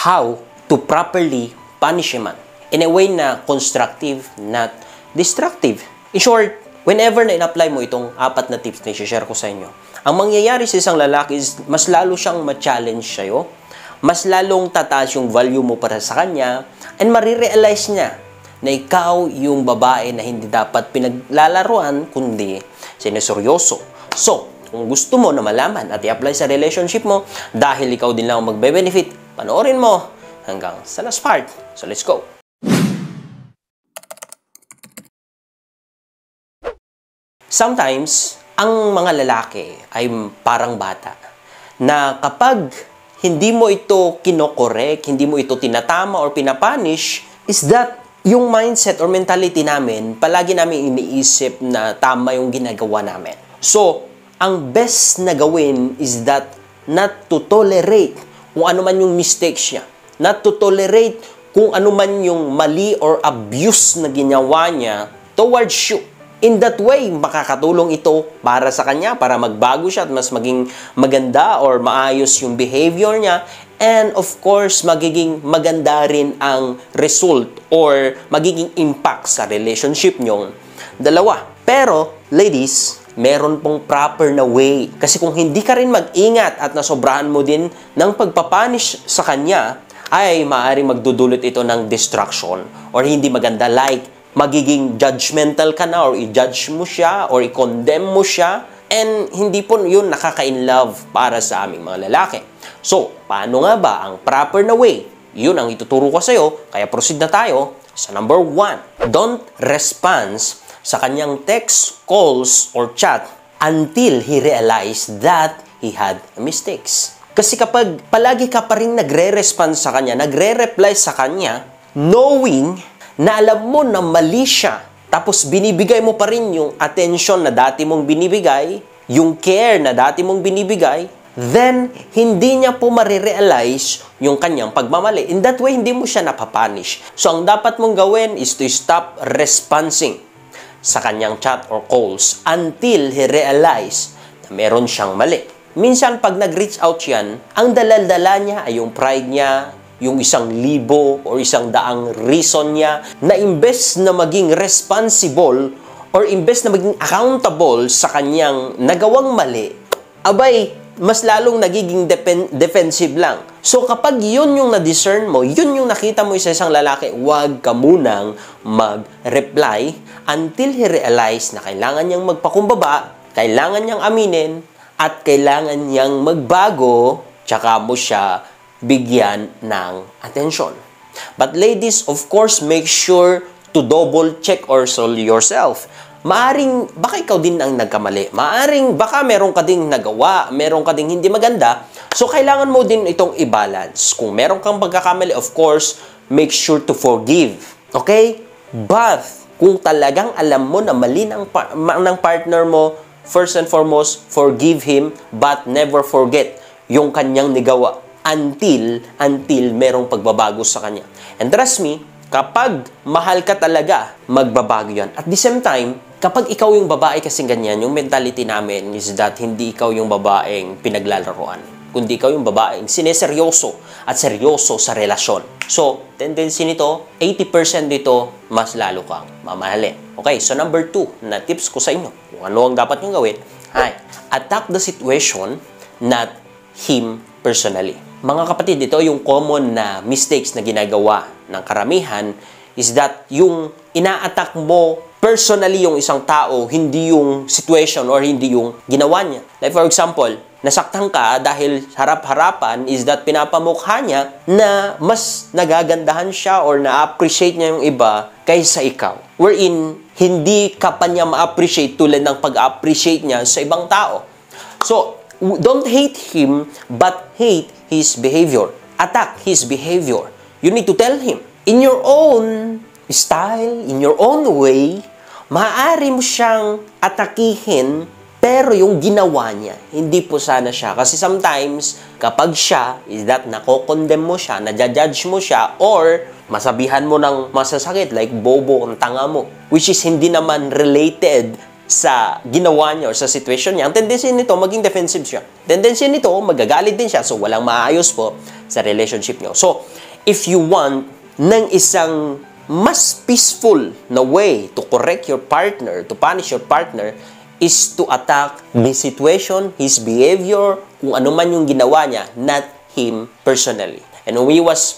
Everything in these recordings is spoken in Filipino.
how to properly punish a man in a way na constructive, not destructive. In short, whenever na in-apply mo itong 4 na tips na i-share ko sa inyo, ang mangyayari sa isang lalaki is mas lalo siyang ma-challenge sa'yo, mas lalong tataas yung value mo para sa kanya, and marirealize niya na ikaw yung babae na hindi dapat pinaglalaruan, kundi sineseryoso. So, kung gusto mo na malaman at i-apply sa relationship mo, dahil ikaw din lang magbe-benefit, panoorin mo hanggang sa last part. So, let's go! Sometimes, ang mga lalaki ay parang bata na kapag hindi mo ito kinokorek, hindi mo ito tinatama or pinapunish, is that yung mindset or mentality namin, palagi namin iniisip na tama yung ginagawa namin. So, ang best na gawin is that not to tolerate kung ano man yung mistakes niya. Not to tolerate kung ano man yung mali or abuse na ginawa niya towards you. In that way, makakatulong ito para sa kanya, para magbago siya at mas maging maganda or maayos yung behavior niya. And of course, magiging maganda rin ang result or magiging impact sa relationship nyong dalawa. Pero, ladies, meron pong proper na way. Kasi kung hindi ka rin mag-ingat at nasobrahan mo din ng pagpapunish sa kanya, ay maaaring magdudulot ito ng destruction or hindi maganda, like magiging judgmental ka na or i-judge mo siya or i-condemn mo siya, and hindi po yun nakaka-inlove para sa aming mga lalaki. So, paano nga ba ang proper na way? Yun ang ituturo ko sa'yo, kaya proceed na tayo sa number 1. Don't respond sa kanyang text, calls, or chat until he realized that he had mistakes. Kasi kapag palagi ka pa rin nagre-respond sa kanya, nagre-reply sa kanya, knowing na alam mo na mali siya, tapos binibigay mo pa rin yung attention na dati mong binibigay, yung care na dati mong binibigay, then hindi niya po marirealize yung kanyang pagmamali. In that way, hindi mo siya napapunish. So, ang dapat mong gawin is to stop responding sa kanyang chat or calls until he realize na meron siyang mali. Minsan, pag nag-reach out yan, ang dalal-dala niya ay yung pride niya, yung 1,000 or 100 reason niya, na imbes na maging responsible or imbes na maging accountable sa kanyang nagawang mali, abay, mas lalong nagiging defensive lang. So kapag yun yung na-discern mo, yun yung nakita mo sa isang lalaki, huwag ka munang mag-reply until he realize na kailangan niyang magpakumbaba, kailangan niyang aminin, at kailangan niyang magbago, tsaka mo siya bigyan ng attention. But ladies, of course, make sure to double check also yourself. Maaring, baka ikaw din ang nagkamali. Maaring, baka meron ka ding nagawa, meron ka ding hindi maganda. So, kailangan mo din itong i-balance. Kung meron kang pagkakamali, of course, make sure to forgive. Okay? But, kung talagang alam mo na mali ng partner mo, first and foremost, forgive him, but never forget yung kanyang nigawa until merong pagbabago sa kanya. And trust me, kapag mahal ka talaga, magbabago yan. At the same time, kapag ikaw yung babae kasing ganyan, yung mentality namin is that hindi ikaw yung babaeng pinaglalaroan, kundi ikaw yung babaeng sineseryoso at seryoso sa relasyon. So, tendency nito, 80% dito, mas lalo kang mamahalin. Okay, so number 2 na tips ko sa inyo, kung ano ang dapat nyo gawin, ay attack the situation, not him personally. Mga kapatid, ito yung common na mistakes na ginagawa ng karamihan is that yung ina-attack mo personally yung isang tao, hindi yung situation or hindi yung ginawa niya. Like for example, nasaktan ka dahil harap-harapan is that pinapamukha niya na mas nagagandahan siya or na-appreciate niya yung iba kaysa ikaw. Wherein, hindi ka pa niya ma-appreciate tulad ng pag-appreciate niya sa ibang tao. So, don't hate him, but hate his behavior. Attack his behavior. You need to tell him, in your own style, in your own way, maaari mo siyang atakihin, pero yung ginawa niya, hindi po sana siya. Kasi sometimes, kapag siya, is that nako-condemn mo siya, nadja-judge mo siya, or masabihan mo ng masasakit, like bobo, ang tanga mo, which is hindi naman related sa ginawa niya or sa situation niya. Ang tendency nito, maging defensive siya. Tendency nito, magagalit din siya. So, walang maayos po. sa relationship nyo. So, if you want ng isang mas peaceful na way to correct your partner, to punish your partner, is to attack the situation, his behavior, kung ano man yung ginawa niya, not him personally. And umiwas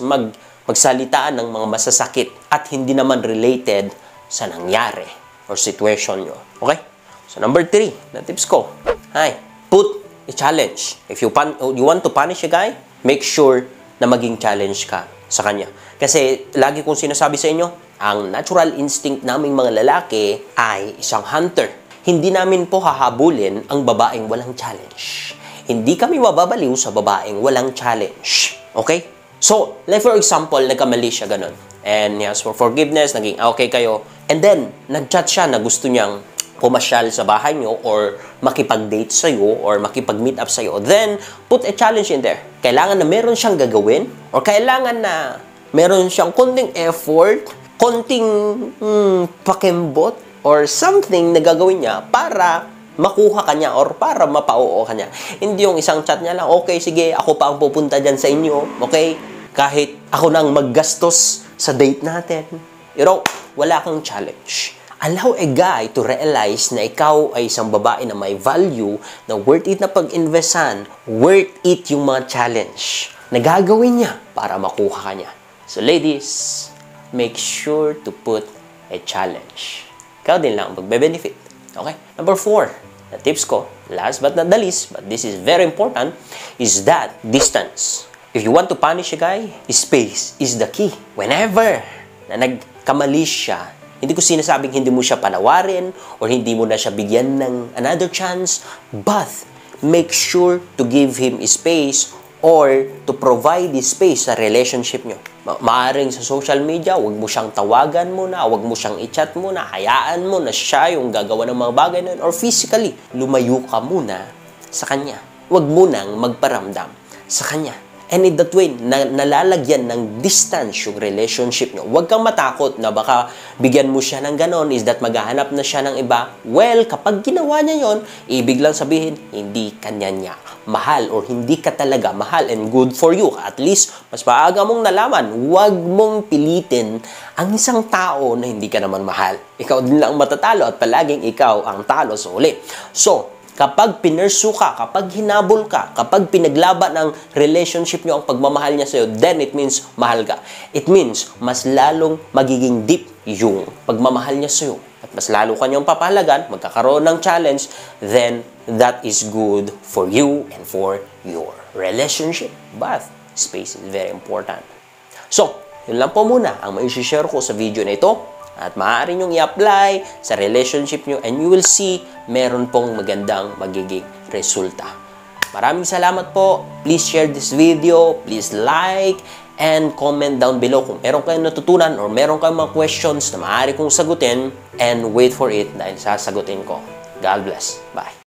magsalitaan ng mga masasakit at hindi naman related sa nangyari or situation nyo. Okay? So, number 3 na tips ko. Put a challenge. If you want to punish a guy, make sure na maging challenge ka sa kanya. Kasi lagi kong sinasabi sa inyo, ang natural instinct naming mga lalaki ay isang hunter. Hindi namin po hahabulin ang babaeng walang challenge. Hindi kami mababaliw sa babaeng walang challenge. Okay? So, like for example, nagkamali siya ganun. And he asked for forgiveness, naging okay kayo. And then, nag-chat siya na gusto niyang pumasyal sa bahay nyo or makipag-date sa'yo or makipag-meet up sa'yo. Then, put a challenge in there. Kailangan na meron siyang gagawin or kailangan na meron siyang konting effort, konting pakembot, or something na gagawin niya para makuha ka niya or para mapa-oo ka niya. Hindi yung isang chat niya lang, okay, sige, ako pa ang pupunta dyan sa inyo, okay? Kahit ako nang maggastos sa date natin. Wala kang challenge. Allow a guy to realize na ikaw ay isang babae na may value, na worth it na pag-investan, worth it yung mga challenge na gagawin niya para makuha ka niya. So ladies, make sure to put a challenge. Ikaw din lang magbe-benefit. Okay? Number 4, na tips ko, last but not the least, but this is very important, is that distance. If you want to punish a guy, space is the key. Whenever na nagkamali siya, hindi ko sinasabing hindi mo siya panawarin or hindi mo na siya bigyan ng another chance, but make sure to give him space or to provide space sa relationship nyo. Maaring sa social media, huwag mo siyang tawagan muna, huwag mo siyang i-chat muna, hayaan mo na siya yung gagawa ng mga bagay na yun, or physically, lumayo ka muna sa kanya. Huwag mo nang magparamdam sa kanya. And in that way, nalalagyan ng distance yung relationship nyo. Huwag kang matakot na baka bigyan mo siya ng ganon, is that maghahanap na siya ng iba. Well, kapag ginawa niya yon, ibig lang sabihin, hindi kanya niya mahal or hindi ka talaga mahal and good for you. At least, mas maaga mong nalaman, huwag mong pilitin ang isang tao na hindi ka naman mahal. Ikaw din lang matatalo at palaging ikaw ang talo sa huli. So, kapag pinursu ka, kapag hinabol ka, kapag pinaglaban ng relationship nyo ang pagmamahal niya sa'yo, then it means mahal ka. It means mas lalong magiging deep yung pagmamahal niya sa'yo. At mas lalo ka niyang papahalagan, magkakaroon ng challenge, then that is good for you and for your relationship. But space is very important. So, yun lang po muna ang mai-share ko sa video na ito. At maaari nyong i-apply sa relationship nyo and you will see meron pong magandang magiging resulta. Maraming salamat po. Please share this video. Please like and comment down below kung meron kayong natutunan or meron kayong mga questions na maaari kong sagutin, and wait for it dahil sasagutin ko. God bless. Bye.